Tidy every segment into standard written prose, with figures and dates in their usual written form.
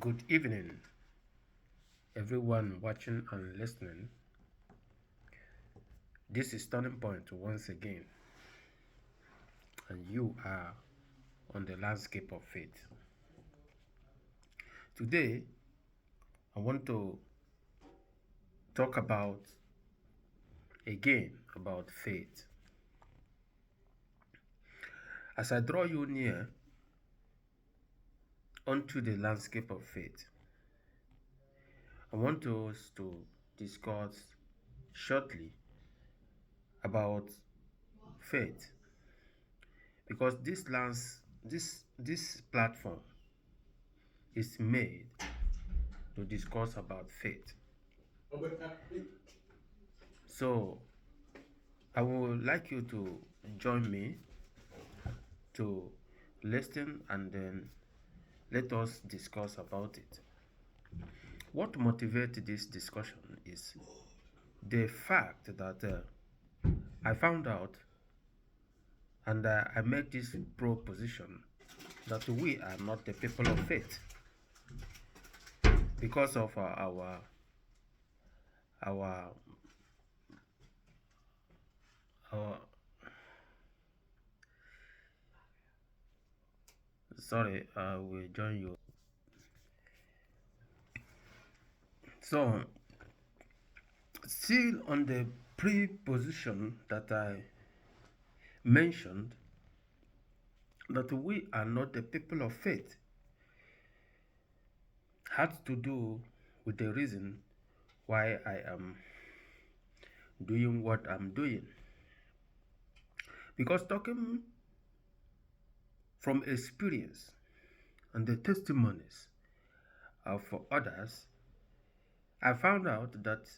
Good evening, everyone watching and listening. This is Turning Point once again, and you are on the landscape of faith. Today, I want to talk about faith. As I draw you near onto the landscape of faith, I want us to discuss shortly about faith because this platform is made to discuss about faith. So I would like you to join me to listen and then let us discuss about it. What motivated this discussion is the fact that I found out and I made this proposition that we are not the people of faith because of our sorry, I will join you. So, still on the preposition that I mentioned, that we are not the people of faith, had to do with the reason why I am doing what I'm doing. Because talking from experience and the testimonies of others, I found out that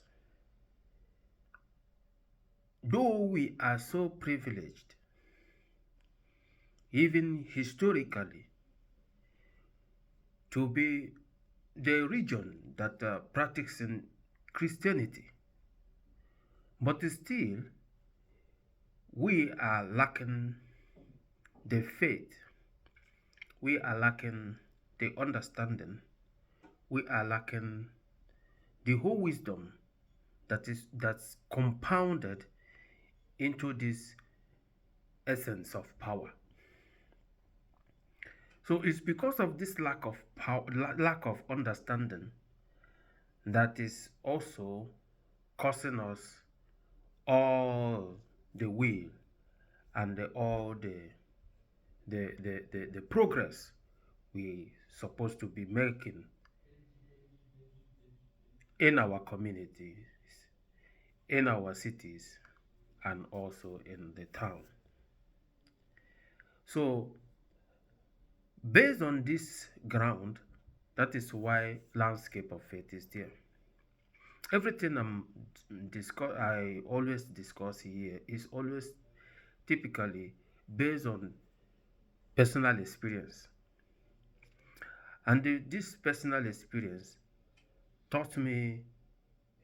though we are so privileged, even historically, to be the region that practicing Christianity, but still we are lacking the faith, we are lacking the understanding, we are lacking the whole wisdom that's compounded into this essence of power. So it's because of this lack of power, lack of understanding, that is also causing us all the will and all the progress we supposed to be making in our communities, in our cities, and also in the town. So based on this ground, that is why landscape of faith is there. Everything I always discuss here is always typically based on personal experience. And this personal experience taught me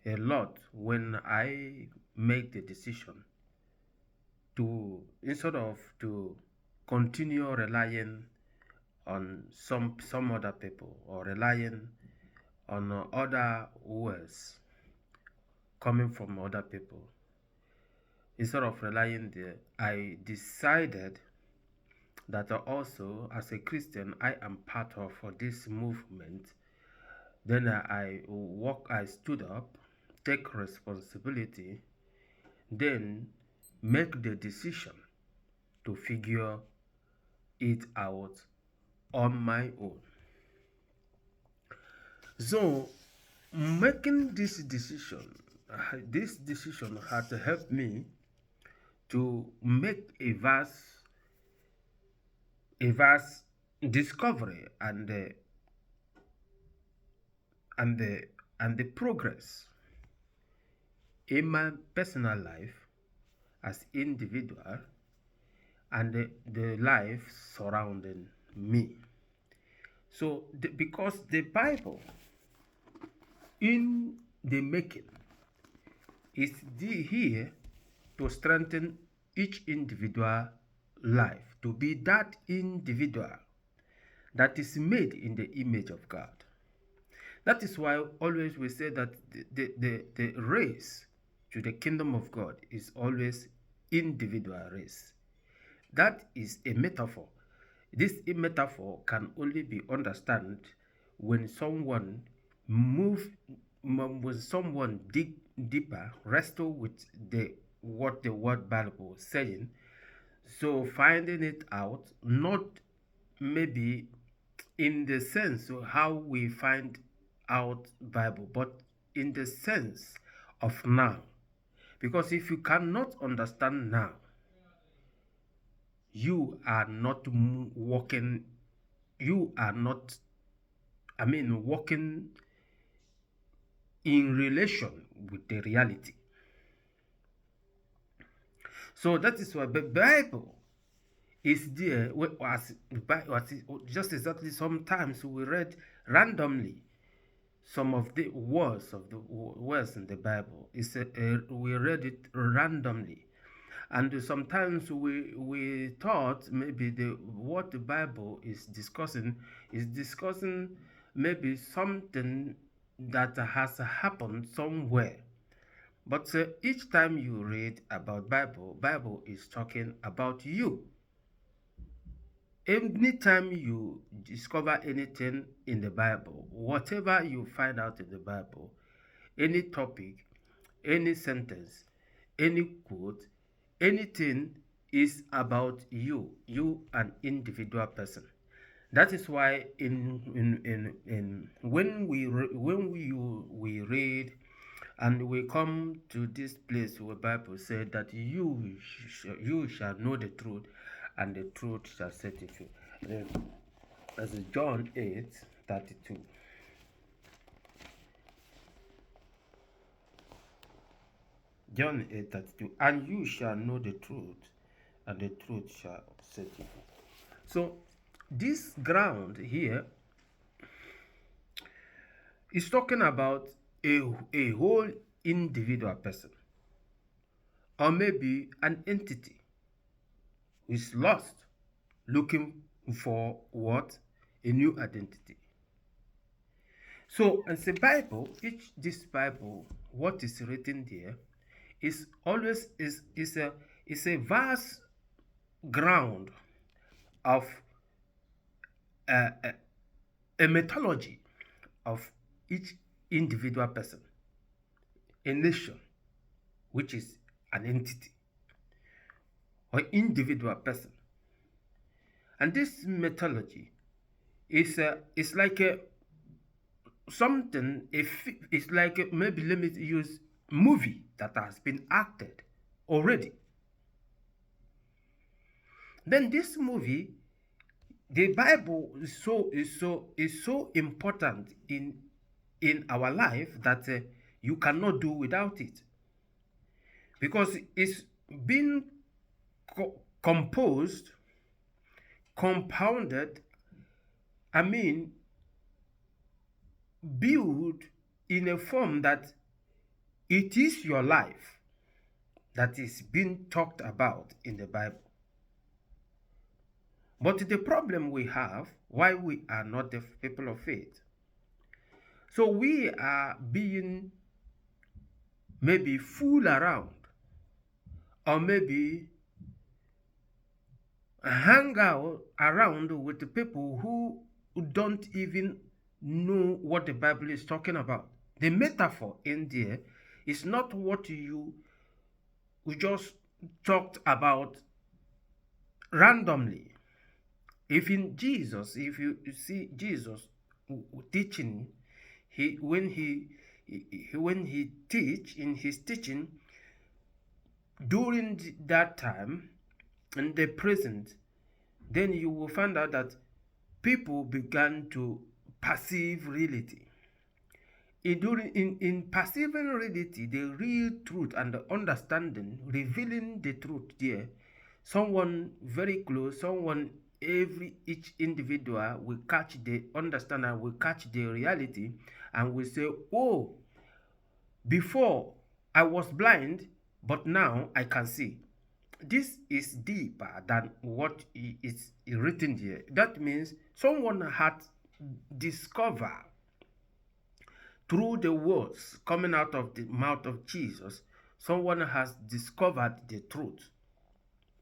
a lot when I made the decision to, instead of to continue relying on some other people or relying on other words coming from other people, instead of relying there, I decided that also as a Christian I am part of this movement. Then I stood up, take responsibility, then make the decision to figure it out on my own. So making this decision had helped me to make a vast discovery and the progress in my personal life as individual and the life surrounding me. So because the Bible in the making is here to strengthen each individual life, to be that individual that is made in the image of God. That is why always we say that the race to the kingdom of God is always individual race. That is a metaphor. This metaphor can only be understood when someone move, when someone dig deeper, wrestle with the what the word Bible is saying. So finding it out, not maybe in the sense of how we find out Bible, but in the sense of now. Because if you cannot understand now, you are not walking, you are not, walking in relation with the reality. So that is why the Bible is there as just exactly sometimes we read randomly some of the words in the Bible. We read it randomly, and sometimes we thought maybe what the Bible is discussing maybe something that has happened somewhere. But each time you read about Bible is talking about you. Anytime you discover anything in the Bible, whatever you find out in the Bible, any topic, any sentence, any quote, anything is about you an individual person. That is why in when we read and we come to this place where Bible said that you shall know the truth, and the truth shall set you free. That's John 8:32. John 8:32. And you shall know the truth, and the truth shall set you free. So this ground here is talking about a whole individual person, or maybe an entity who is lost, looking for what? A new identity. So as a Bible, this Bible, what is written there is always is a vast ground of a mythology of each individual person, a nation, which is an entity or individual person. And this mythology is like a something. It's like maybe let me use movie that has been acted already. Then this movie, the Bible is so important in our life that you cannot do without it, because it's been composed, compounded, built in a form that it is your life that is being talked about in the Bible. But the problem we have, why we are not the people of faith, so we are being maybe fool around, or maybe hang out around with the people who don't even know what the Bible is talking about. The metaphor in there is not what we just talked about randomly. If you see Jesus teaching, when he teach in his teaching during that time and the present, then you will find out that people began to perceive reality. In perceiving reality, the real truth and the understanding, revealing the truth there, someone very close, someone each individual will catch the understanding, will catch the reality, and will say, oh, before I was blind, but now I can see. This is deeper than what is written here. That means someone had discovered through the words coming out of the mouth of Jesus, someone has discovered the truth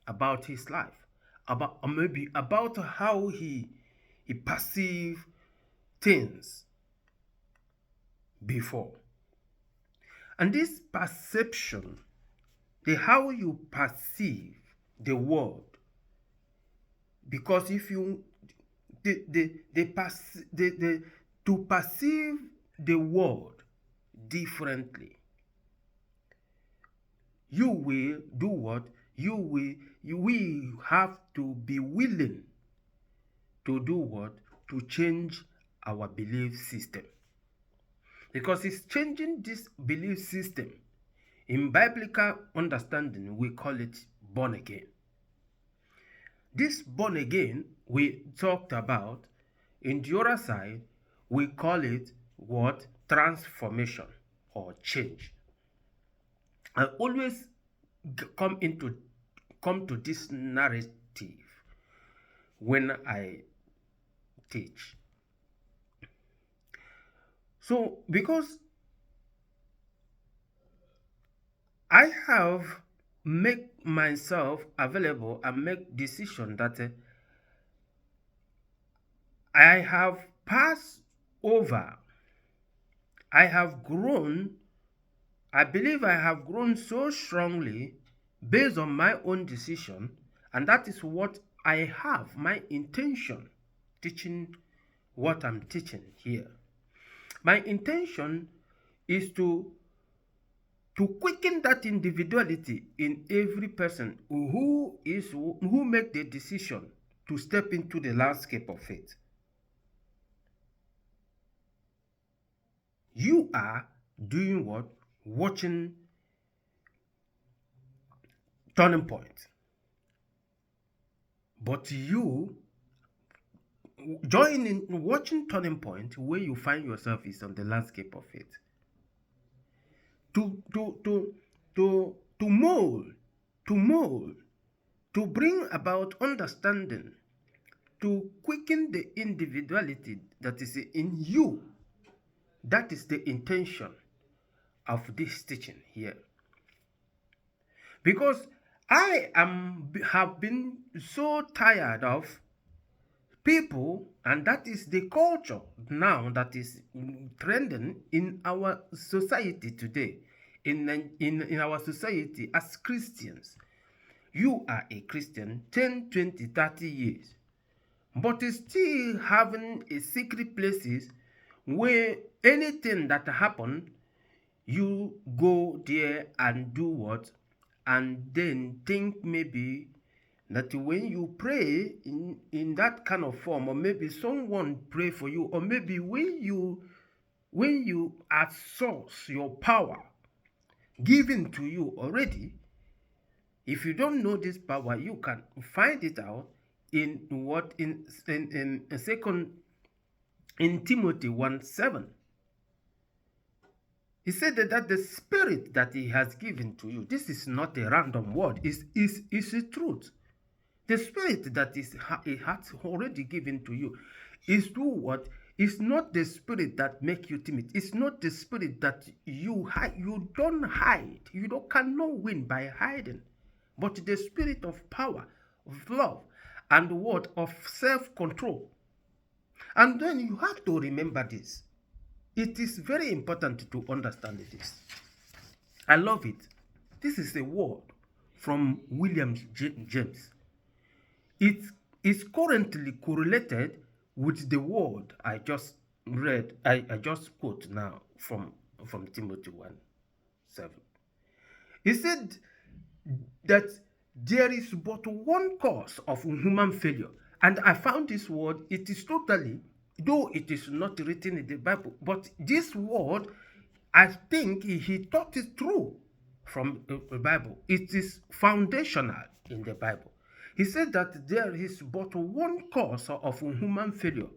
about his life, about or maybe about how he perceived things before. And this perception, the how you perceive the world, because if you to perceive the world differently, you will do what? You will have to be willing to do what? To change our belief system. Because it's changing this belief system. In biblical understanding, we call it born again. This born again we talked about, in the other side, we call it what? Transformation or change. I always come to this narrative when I teach. So because I have make myself available and make decision that I have passed over, I have grown, I believe I have grown so strongly based on my own decision, and that is what I have, my intention teaching what I'm teaching here. My intention is to quicken that individuality in every person who make the decision to step into the landscape of faith. You are doing what? Watching Turning Point. But you join in watching Turning Point, where you find yourself is on the landscape of faith. To mold, to bring about understanding, to quicken the individuality that is in you. That is the intention of this teaching here. Because I have been so tired of people, and that is the culture now that is trending in our society today. In our society as Christians, you are a Christian 10, 20, 30 years, but still having a secret places where anything that happen, you go there and do what? And then think maybe that when you pray in that kind of form, or maybe someone pray for you, or maybe when you outsource your power given to you already, if you don't know this power, you can find it out in what in second in Timothy 1:7. He said that the spirit that he has given to you, this is not a random word, is a truth. The spirit that he has already given to you is to what? It's not the spirit that make you timid. It's not the spirit that you hide. You don't hide. Cannot win by hiding. But the spirit of power, of love, and what? Of self-control. And then you have to remember this. It is very important to understand this. I love it. This is a word from William James. It is currently correlated with the word I just read. I just quote now from Timothy 1:7. He said that there is but one cause of human failure. And I found this word, it is totally, though it is not written in the Bible, but this word, I think he taught it through from the Bible. It is foundational in the Bible. He said that there is but one cause of human failure,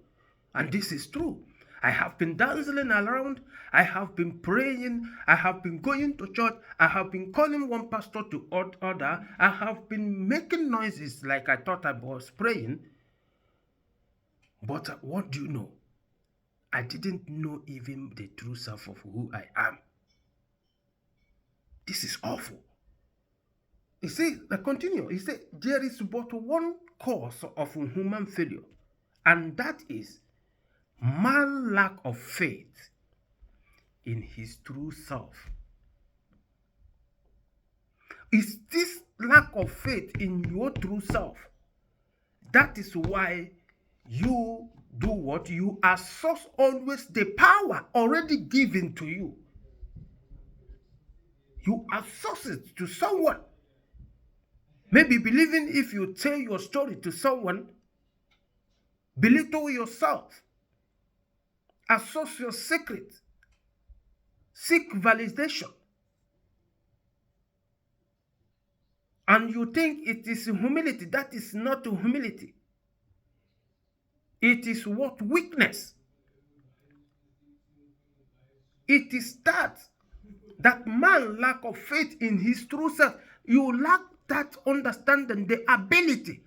and this is true. I have been dancing around, I have been praying, I have been going to church, I have been calling one pastor to other, I have been making noises like I thought I was praying. But what do you know? I didn't know even the true self of who I am. This is awful. He said, I continue. He said, there is but one cause of human failure, and that is man lack of faith in his true self. Is this lack of faith in your true self? That is why you do what you assess always the power already given to you. You assess it to someone. Maybe believing if you tell your story to someone, belittle yourself, assess your secret, seek validation, and you think it is humility. That is not humility. It is what? Weakness. It is that man lack of faith in his true self. You lack that understanding, the ability,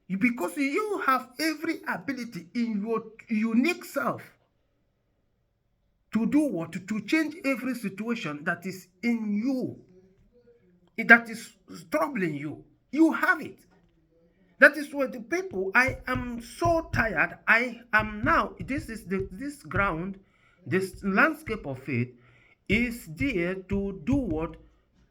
because you have every ability in your unique self to do what? To change every situation that is in you, that is troubling you. You have it. That is why the people, I am so tired. I am now, this ground, this landscape of faith is there to do what?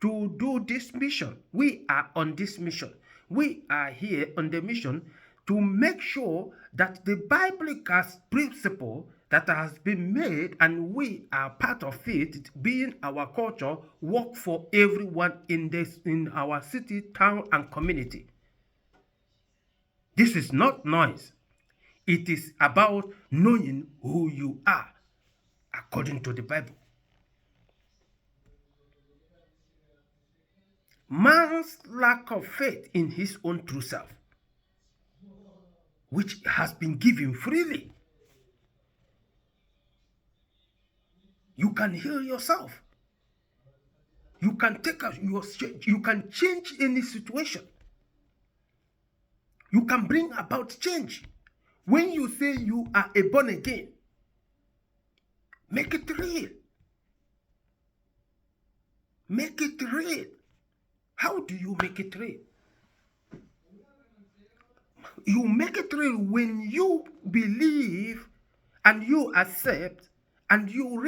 To do this mission. We are on this mission. We are here on the mission to make sure that the biblical principle that has been made and we are part of it, being our culture, work for everyone in our city, town, and community. This is not noise. It is about knowing who you are according to the Bible. Man's lack of faith in his own true self, which has been given freely. You can heal yourself. You can you can change any situation. You can bring about change. When you say you are a born again, make it real. Make it real. How do you make it real? You make it real when you believe and you accept and you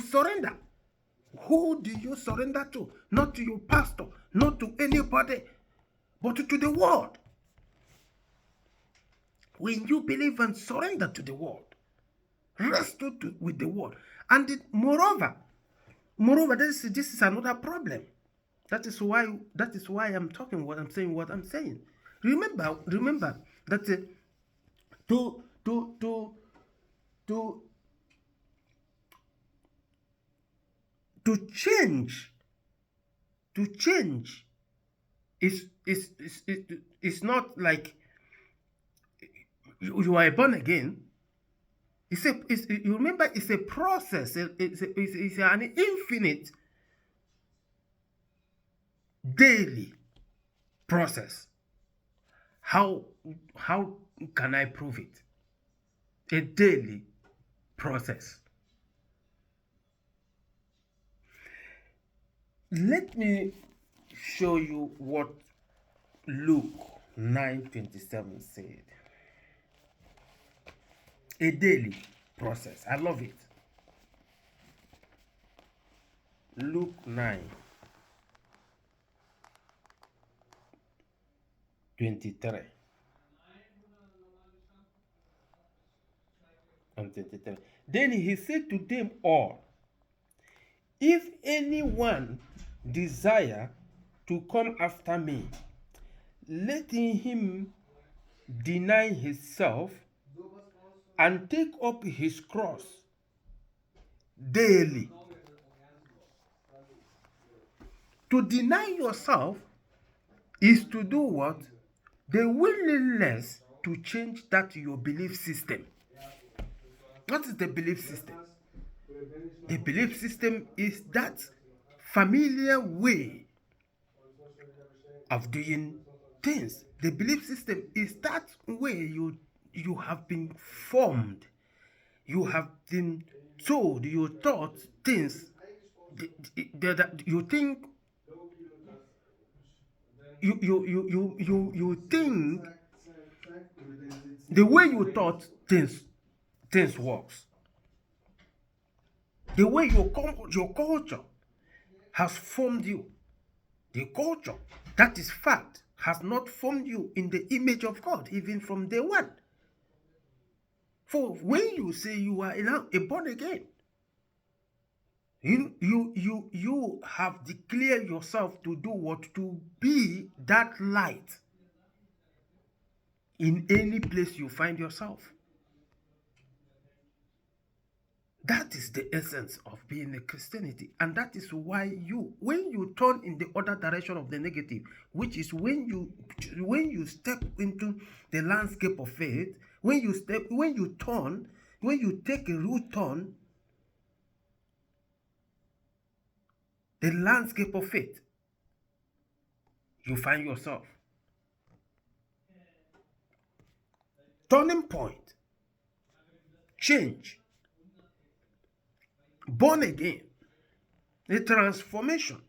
surrender. Who do you surrender to? Not to your pastor, not to anybody, but to the world. When you believe and surrender to the world, rest with the world. And moreover, this is another problem. That is why I'm talking what I'm saying. Remember that to change is not like you are born again. You remember, it's a process. It's an infinite daily process. How can I prove it? A daily process. Let me show you what Luke 9:27 said. A daily process. I love it. Luke 9:23 and 23. Then he said to them all, if anyone desire to come after me, let him deny himself and take up his cross daily. To deny yourself is to do what? The willingness to change that your belief system. What is the belief system? The belief system is that familiar way of doing things. The belief system is that way you have been formed You have been told, you thought things, you think, you think the way you thought things works, the way your culture has formed you, the culture that is fact has not formed you in the image of God even from day one. For when you say you are now a born again, you have declared yourself to do what? To be that light in any place you find yourself. That is the essence of being a Christianity. And that is why when you turn in the other direction of the negative, which is when you step into the landscape of faith, when you take a root turn, the landscape of faith, you find yourself. Turning point, change, born again, the transformation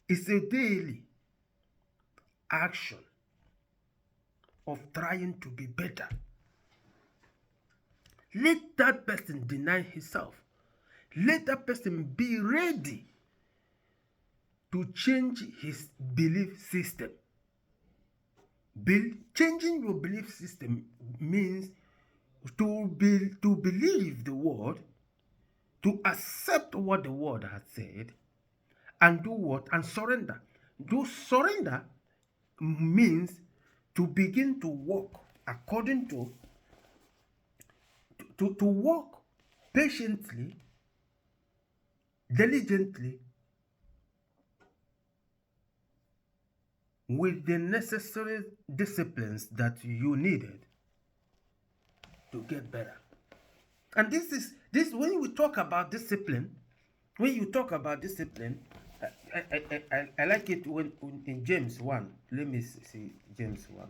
is a daily action of trying to be better. Let that person deny himself. Let that person be ready to change his belief system. Changing your belief system means to believe the word, to accept what the word has said, and do what? And surrender. Surrender means to begin to walk according to walk patiently, diligently, with the necessary disciplines that you needed to get better. And this when we talk about discipline, when you talk about discipline, I like it when in James 1. Let me see James 1.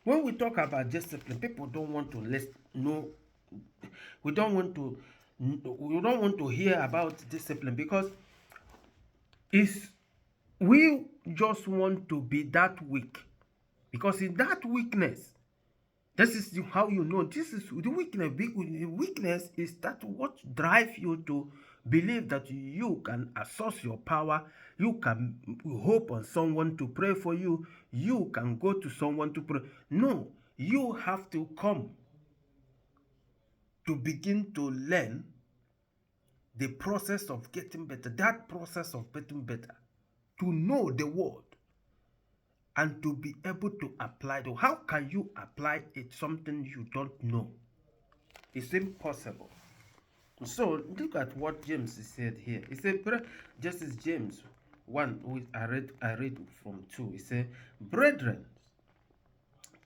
When we talk about discipline, people don't want to know. We don't want to hear about discipline because we just want to be that weak. Because in that weakness, this is how you know. This is the weakness. The weakness is that what drives you to believe that you can assess your power. You can hope on someone to pray for you. You can go to someone to pray. No, you have to come to begin to learn the process of getting better. That process of getting better. To know the word. And to be able to apply it. How can you apply it something you don't know? It's impossible. So look at what James said here. He said, just as James 1, which I read from 2. He said, brethren,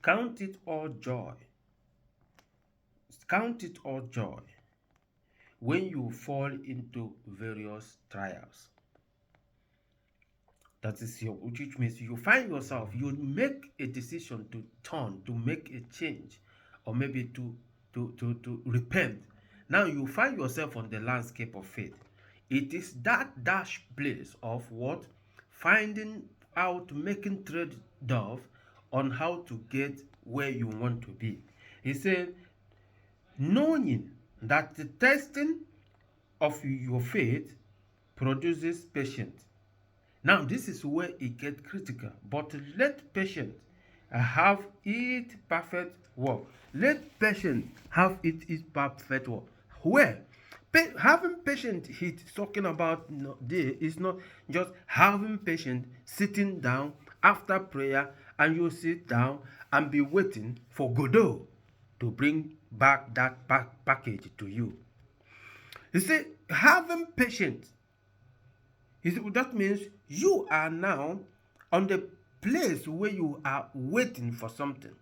count it all joy. Count it all joy when you fall into various trials. That is which means you find yourself, you make a decision to turn, to make a change, or maybe to repent. Now you find yourself on the landscape of faith. It is that dash place of what? Finding out, making trade-off on how to get where you want to be. He said, knowing that the testing of your faith produces patience. Now, this is where it gets critical. But let patience have its perfect work. Let patience have its perfect work. Where? Having patience, he's talking about is not just having patience, sitting down after prayer, and you sit down and be waiting for Godot to bring back that package to you. You see, having patience, that means you are now on the place where you are waiting for something.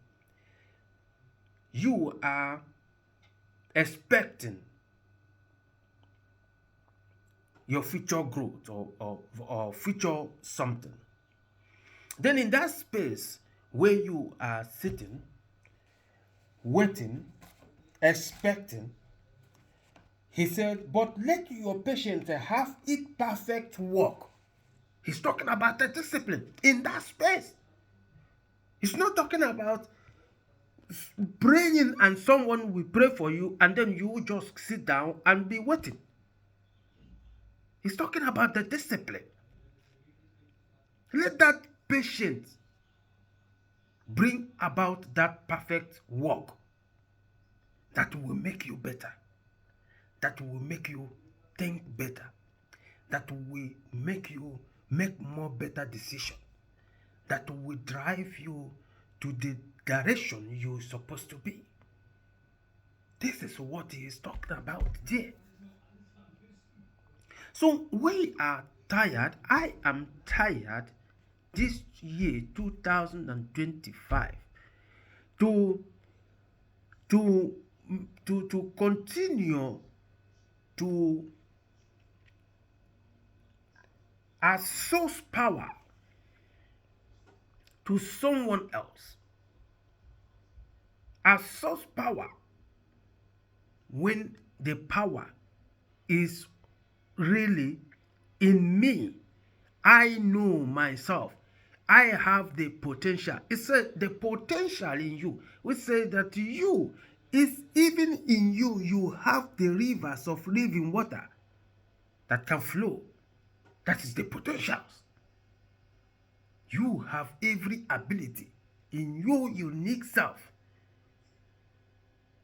You are expecting your future growth or future something. Then in that space where you are sitting, waiting, expecting. He said, but let your patience have it perfect work. He's talking about the discipline in that space. He's not talking about praying and someone will pray for you and then you just sit down and be waiting. He's talking about the discipline. Let that patience bring about that perfect work that will make you better, that will make you think better, that will make you make more better decisions, that will drive you to the direction you're supposed to be. This is what he is talking about there. So we are tired. I am tired this year 2025 to to to continue to assource power to someone else. Assource power when the power is really in me. I know myself. I have the potential. It said the potential in you. We say that you is even in you. You have the rivers of living water that can flow. That is the potentials. You have every ability in your unique self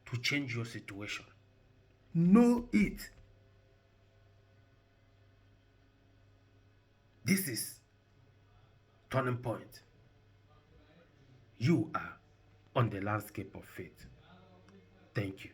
to change your situation. Know it. This is turning point. You are on the landscape of faith. Thank you.